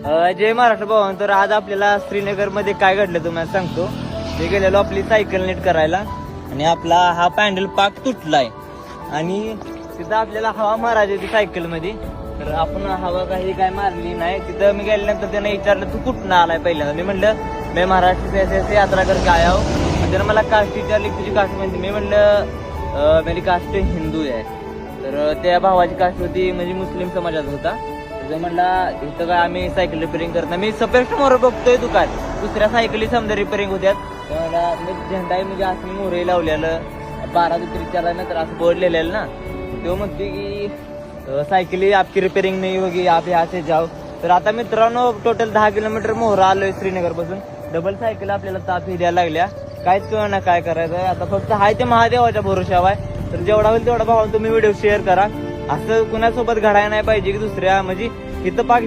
जय महाराष्ट्र भाऊ. तर आज आपल्याला श्रीनगर मध्ये काय घडलं तुम्हाला सांगतो. ते गेलेलो आपली सायकल नीट करायला आणि आपला हा पॅन्डल पाक तुटलाय आणि तिथं आपल्याला हवा मारायची होती सायकल मध्ये. तर आपण हवा काही काय मारली नाही. तिथं मी गेल्यानंतर त्याने विचारलं तू कुठं आलाय पहिल्यांदा. मी म्हणलं मी महाराष्ट्र से यात्रा कर काय आहो. त्यानं मला कास्ट विचारली तुझी कास्ट म्हणजे. मी म्हणलं मेरी कास्ट हिंदू आहे. तर त्या भावाची कास्ट होती म्हणजे मुस्लिम समाजात होता. तर म्हणला इथं काय आम्ही सायकल रिपेअरिंग करत नाही. मी सपेक्ट समोर बघतोय दुकान दुसऱ्या सायकली समजा रिपेअरिंग होत्यात. मला झेंडा म्हणजे असं मोरे लावलेलं 12 दुसरीच्याला नंतर असं बोर्ड लिहिलेलं ना. तो म्हणते की सायकली आपकी रिपेअरिंग नाही होगी आप यहाँ से जाओ. तर आता मित्रांनो टोटल 10 किलोमीटर मोहरा आलोय श्रीनगर पासून. डबल सायकल आपल्याला ताप द्यायला लागल्या. काहीच कळ ना काय करायचं. आता फक्त हाय ते महादेवाच्या भरोशावर आहे. तर जेवढा होईल तेवढा भावा तुम्ही व्हिडिओ शेअर करा. असं कुणासोबत घडायला नाही पाहिजे की दुसऱ्या म्हणजे इथं पाक